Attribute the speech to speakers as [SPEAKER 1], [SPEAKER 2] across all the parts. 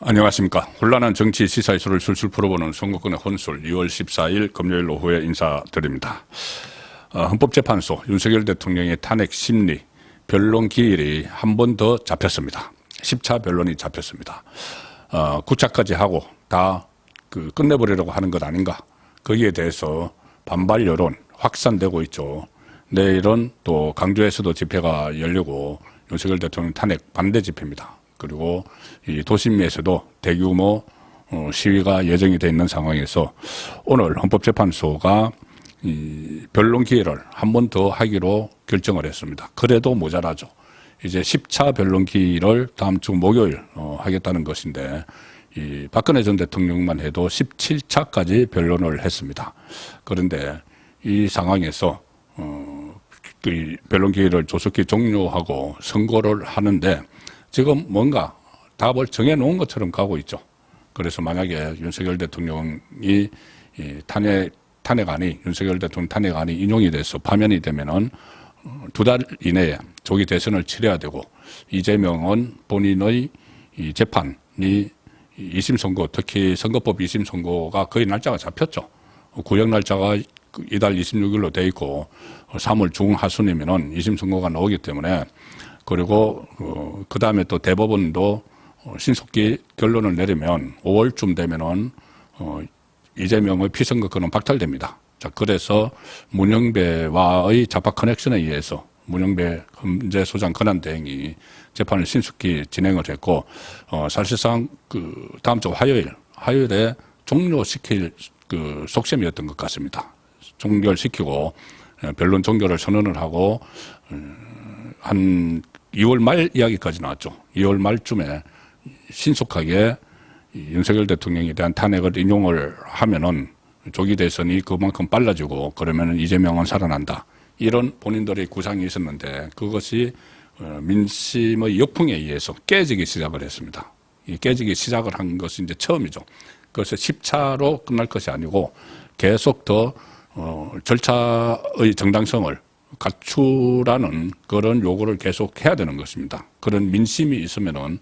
[SPEAKER 1] 안녕하십니까. 혼란한 정치 시사 이슈를 술술 풀어보는 선거권의 혼술 2월 14일 금요일 오후에 인사드립니다. 헌법재판소 윤석열 대통령의 탄핵 심리 변론 기일이 한 번 더 잡혔습니다. 10차 변론이 잡혔습니다. 9차까지 하고 다 끝내버리려고 하는 것 아닌가. 거기에 대해서 반발 여론 확산되고 있죠. 내일은 또 강주에서도 집회가 열리고 윤석열 대통령 탄핵 반대 집회입니다. 그리고 이 도심에서도 대규모 시위가 예정이 돼 있는 상황에서 오늘 헌법재판소가 이 변론 기회를 한 번 더 하기로 결정을 했습니다. 그래도 모자라죠. 이제 10차 변론 기회를 다음 주 목요일 하겠다는 것인데 이 박근혜 전 대통령만 해도 17차까지 변론을 했습니다. 그런데 이 상황에서 그 변론 기회를 조속히 종료하고 선고를 하는데 지금 뭔가 답을 정해놓은 것처럼 가고 있죠. 그래서 만약에 윤석열 대통령이 탄핵안이 윤석열 대통령 탄핵안이 인용이 돼서 파면이 되면은 2달 이내에 조기 대선을 치러야 되고 이재명은 본인의 이 재판이 2심 선고, 특히 선거법 2심 선고가 거의 날짜가 잡혔죠. 구형 날짜가 이달 26일로 돼 있고 3월 중하순이면은 2심 선고가 나오기 때문에 그리고 그 다음에 또 대법원도 신속히 결론을 내리면 5월쯤 되면은 이재명의 피선거권은 박탈됩니다. 자, 그래서 문영배와의 자파 커넥션에 의해서 문영배 헌재소장 권한대행이 재판을 신속히 진행을 했고 사실상 다음 주 화요일에 종료시킬 속셈이었던 것 같습니다. 종결시키고 변론 종결을 선언을 하고 한 2월 말 이야기까지 나왔죠. 2월 말쯤에 신속하게 윤석열 대통령에 대한 탄핵을 인용을 하면은 조기 대선이 그만큼 빨라지고 그러면은 이재명은 살아난다. 이런 본인들의 구상이 있었는데 그것이 민심의 역풍에 의해서 깨지기 시작을 했습니다. 이 깨지기 시작을 한 것이 이제 처음이죠. 그래서 10차로 끝날 것이 아니고 계속 더 절차의 정당성을 갖추라는 그런 요구를 계속 해야 되는 것입니다. 그런 민심이 있으면은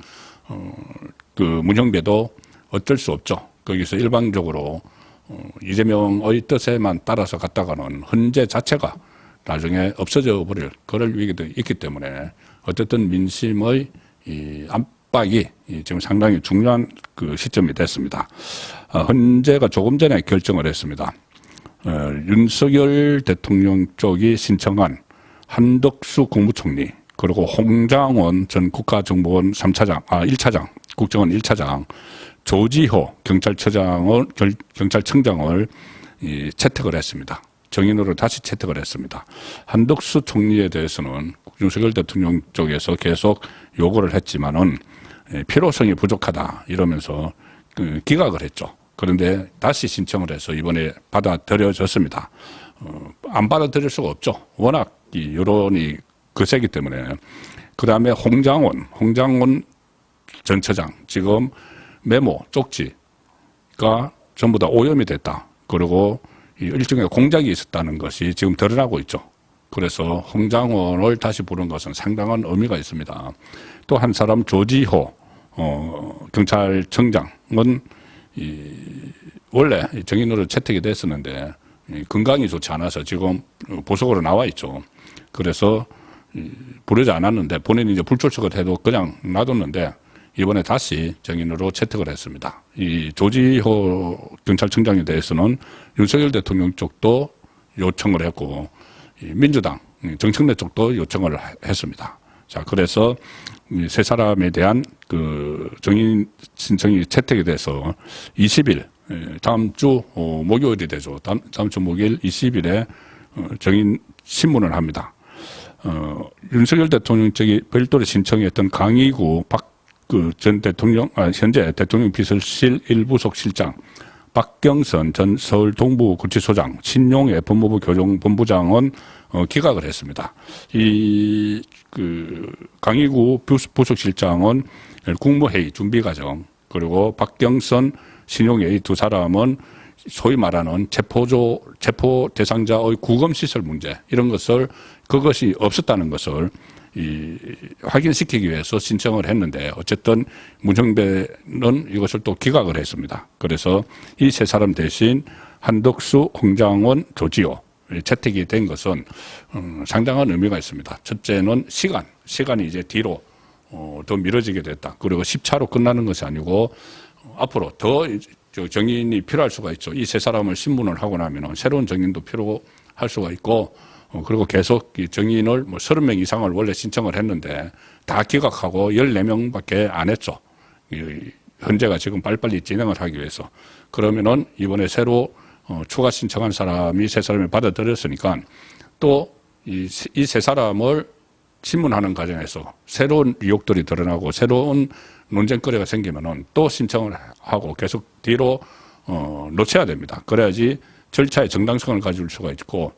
[SPEAKER 1] 문형배도 어쩔 수 없죠. 거기서 일방적으로 이재명의 뜻에만 따라서 갔다가는 헌재 자체가 나중에 없어져 버릴 그럴 위기도 있기 때문에 어쨌든 민심의 이 압박이 지금 상당히 중요한 시점이 됐습니다. 헌재가 조금 전에 결정을 했습니다. 윤석열 대통령 쪽이 신청한 한덕수 국무총리 그리고 홍장원 전 국가정보원 1차장 국정원 1차장 조지호 경찰청장을 채택을 했습니다. 정인으로 다시 채택을 했습니다. 한덕수 총리에 대해서는 윤석열 대통령 쪽에서 계속 요구를 했지만은 필요성이 부족하다 이러면서 기각을 했죠. 그런데 다시 신청을 해서 이번에 받아들여졌습니다. 안 받아들일 수가 없죠. 워낙 이 여론이 거세기 때문에. 그 다음에 홍장원 전 처장 지금 메모 쪽지가 전부 다 오염이 됐다. 그리고 일종의 공작이 있었다는 것이 지금 드러나고 있죠. 그래서 홍장원을 다시 부른 것은 상당한 의미가 있습니다. 또 한 사람 조지호 경찰청장은 원래 정인으로 채택이 됐었는데 건강이 좋지 않아서 지금 보석으로 나와 있죠. 그래서 부르지 않았는데 본인이 이제 불출석을 해도 그냥 놔뒀는데 이번에 다시 정인으로 채택을 했습니다. 이 조지호 경찰청장에 대해서는 윤석열 대통령 쪽도 요청을 했고 민주당 정청래 쪽도 요청을 했습니다. 자, 그래서 이 세 사람에 대한 정인 신청이 채택이 돼서 20일 다음 주 목요일이 되죠. 다음 주 목요일 20일에 정인 신문을 합니다. 윤석열 대통령 측이 별도로 신청했던 강의구 전 대통령, 현재 대통령 비서실 1부속 실장, 박경선 전 서울 동부구치소장, 신용애 법무부 교정본부장은 기각을 했습니다. 강의구 부속 실장은 국무회의 준비 과정, 그리고 박경선, 신용애 두 사람은 소위 말하는 체포 대상자의 구금시설 문제, 이런 것을 그것이 없었다는 것을 확인시키기 위해서 신청을 했는데 어쨌든 문형배는 이것을 또 기각을 했습니다. 그래서 이 세 사람 대신 한덕수, 홍장원, 조지호 채택이 된 것은 상당한 의미가 있습니다. 첫째는 시간이 이제 뒤로 더 미뤄지게 됐다. 그리고 10차로 끝나는 것이 아니고 앞으로 더 정인이 필요할 수가 있죠. 이 세 사람을 신문을 하고 나면 새로운 정인도 필요할 수가 있고 그리고 계속 이 정인을 30명 이상을 원래 신청을 했는데 다 기각하고 14명밖에 안 했죠. 현재가 지금 빨리빨리 진행을 하기 위해서. 그러면은 이번에 새로 추가 신청한 사람이 세 사람이 받아들였으니까 또 이 세 사람을 신문하는 과정에서 새로운 의혹들이 드러나고 새로운 논쟁거리가 생기면은 또 신청을 하고 계속 뒤로 놓쳐야 됩니다. 그래야지 절차의 정당성을 가질 수가 있고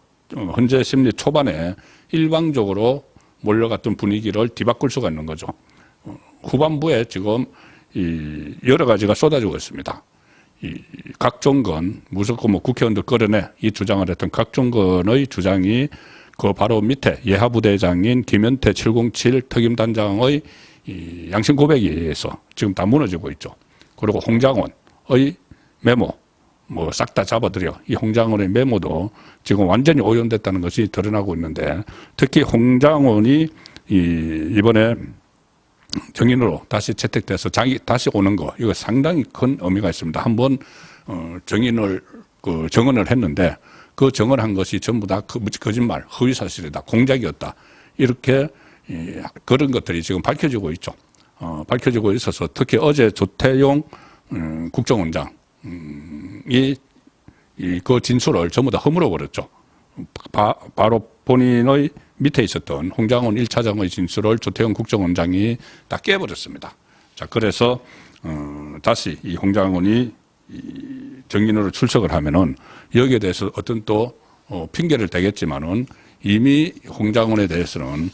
[SPEAKER 1] 현재 심리 초반에 일방적으로 몰려갔던 분위기를 뒤바꿀 수가 있는 거죠. 후반부에 지금 여러 가지가 쏟아지고 있습니다. 각종건 무조건 국회의원들 끌어내 이 주장을 했던 각종건의 주장이 그 바로 밑에 예하부대장인 김현태 707 특임단장의 양심 고백에 의해서 지금 다 무너지고 있죠. 그리고 홍장원의 메모 싹 다 잡아들여 이 홍장원의 메모도 지금 완전히 오염됐다는 것이 드러나고 있는데 특히 홍장원이 이번에 정인으로 다시 채택돼서 다시 오는 거 이거 상당히 큰 의미가 있습니다. 한번 정인을 정언을 했는데 그 정언한 것이 전부 다 거짓말, 허위사실이다, 공작이었다 이렇게 그런 것들이 지금 밝혀지고 있죠. 밝혀지고 있어서 특히 어제 조태용 국정원장이 그 진술을 전부 다 허물어 버렸죠. 바로 본인의 밑에 있었던 홍장원 1차장의 진술을 조태용 국정원장이 다 깨버렸습니다. 자, 그래서 다시 이 홍장원이 정인으로 출석을 하면은 여기에 대해서 어떤 또 핑계를 대겠지만은 이미 홍장원에 대해서는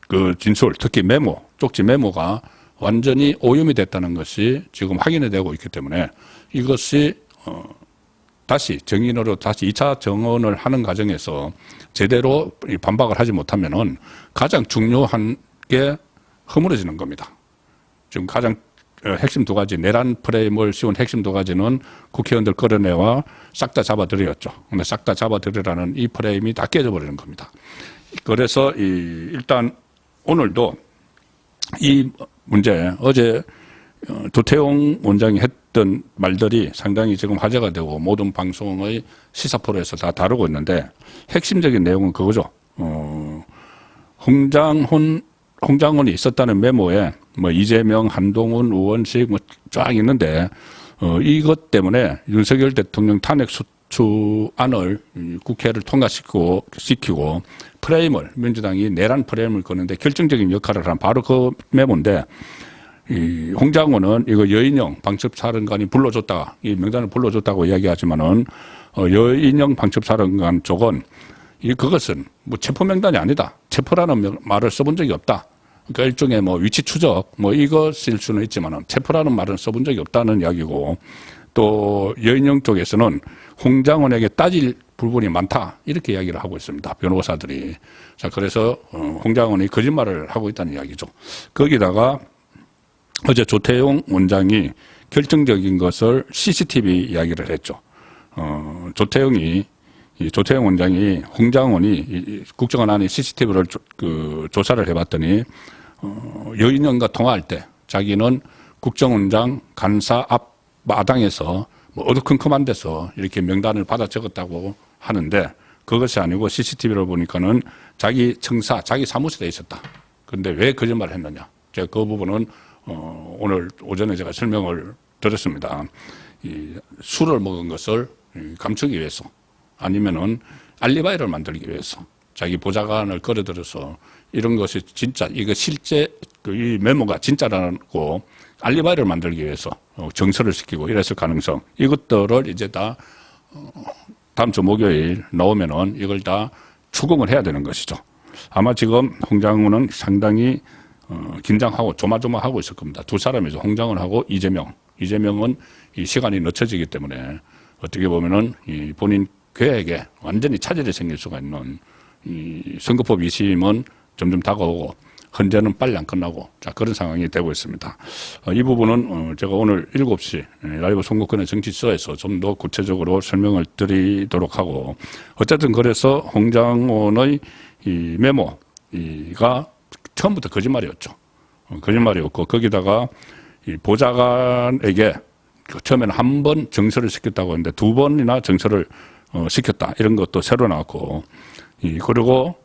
[SPEAKER 1] 그 진술, 특히 메모, 쪽지 메모가 완전히 오염이 됐다는 것이 지금 확인이 되고 있기 때문에 이것이 다시 정인으로 다시 2차 정언을 하는 과정에서 제대로 반박을 하지 못하면은 가장 중요한 게 허물어지는 겁니다. 지금 가장 핵심 두 가지, 내란 프레임을 씌운 핵심 두 가지는 국회의원들 끌어내와 싹 다 잡아들였죠. 근데 싹 다 잡아들이라는 이 프레임이 다 깨져버리는 겁니다. 그래서 일단 오늘도 이 문제, 어제 조태용 원장이 했던 말들이 상당히 지금 화제가 되고 모든 방송의 시사 프로에서 다 다루고 있는데 핵심적인 내용은 그거죠. 홍장원이 있었다는 메모에 이재명, 한동훈, 우원식 쫙 있는데 이것 때문에 윤석열 대통령 탄핵 수추안을 국회를 통과시키고 프레임을 민주당이 내란 프레임을 거는데 결정적인 역할을 한 바로 그 메모인데 이 홍장원은 이거 여인영 방첩사령관이 불러줬다, 이 명단을 불러줬다고 이야기하지만은 여인영 방첩사령관 쪽은 그것은 체포 명단이 아니다. 체포라는 말을 써본 적이 없다. 그러니까 일종의 위치 추적 이것일 수는 있지만은 체포라는 말은 써본 적이 없다는 이야기고 또 여인영 쪽에서는 홍장원에게 따질 부분이 많다 이렇게 이야기를 하고 있습니다. 변호사들이. 자, 그래서 홍장원이 거짓말을 하고 있다는 이야기죠. 거기다가 어제 조태용 원장이 결정적인 것을 CCTV 이야기를 했죠. 조태용 원장이 홍장원이 국정원 안에 CCTV를 조사를 해봤더니 여인영과 통화할 때 자기는 국정원장 간사 앞 마당에서 어두컴컴한 데서 이렇게 명단을 받아 적었다고 하는데 그것이 아니고 CCTV를 보니까는 자기 청사, 자기 사무실에 있었다. 그런데 왜 거짓말을 했느냐? 제가 그 부분은 오늘 오전에 제가 설명을 드렸습니다. 술을 먹은 것을 감추기 위해서 아니면은 알리바이를 만들기 위해서 자기 보좌관을 끌어들여서 이런 것이 진짜 이거 실제 이 메모가 진짜라고 알리바이를 만들기 위해서 정설을 시키고 이랬을 가능성 이것들을 이제 다 다음 주 목요일 나오면은 이걸 다 추궁을 해야 되는 것이죠. 아마 지금 홍장훈은 상당히 긴장하고 조마조마하고 있을 겁니다. 두 사람이죠. 홍장훈하고 이재명. 이재명은 이 시간이 늦춰지기 때문에 어떻게 보면은 이 본인 계획에 완전히 차질이 생길 수가 있는 이 선거법 2심은 점점 다가오고 헌재는 빨리 안 끝나고 자 그런 상황이 되고 있습니다. 이 부분은 제가 오늘 7시 라이브 송국권의 정치서에서 좀 더 구체적으로 설명을 드리도록 하고 어쨌든 그래서 홍장원의 이 메모가 처음부터 거짓말이었죠. 거짓말이었고 거기다가 이 보좌관에게 처음에는 한 번 정서를 시켰다고 했는데 2번이나 정서를 시켰다 이런 것도 새로 나왔고 그리고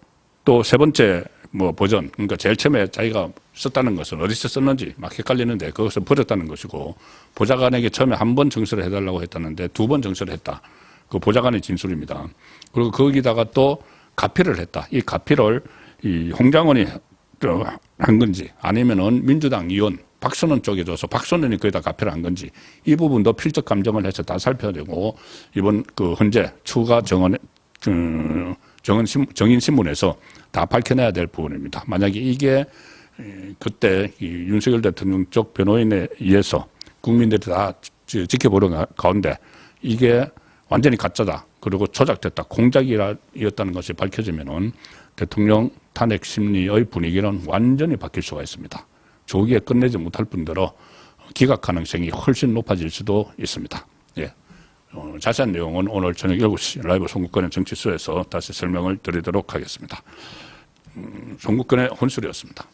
[SPEAKER 1] 또 세 번째 뭐 버전 그러니까 제일 처음에 자기가 썼다는 것은 어디서 썼는지 막 헷갈리는데 그것을 버렸다는 것이고 보좌관에게 처음에 한 번 정서를 해달라고 했다는데 2번 정서를 했다. 그 보좌관의 진술입니다. 그리고 거기다가 또 가피를 했다. 이 가피를 이 홍장원이 한 건지 아니면은 민주당 의원 박선원 쪽에 줘서 박선원이 거기다 가피를 한 건지 이 부분도 필적 감정을 해서 다 살펴야 되고 이번 그 헌재 추가 정인 신문에서 다 밝혀내야 될 부분입니다. 만약에 이게 그때 윤석열 대통령 쪽 변호인에 의해서 국민들이 다 지켜보는 가운데 이게 완전히 가짜다. 그리고 조작됐다. 공작이었다는 것이 밝혀지면은 대통령 탄핵 심리의 분위기는 완전히 바뀔 수가 있습니다. 조기에 끝내지 못할 뿐더러 기각 가능성이 훨씬 높아질 수도 있습니다. 예. 자세한 내용은 오늘 저녁 7시 라이브 송국권의 정치수에서 다시 설명을 드리도록 하겠습니다. 송국권의 혼술이었습니다.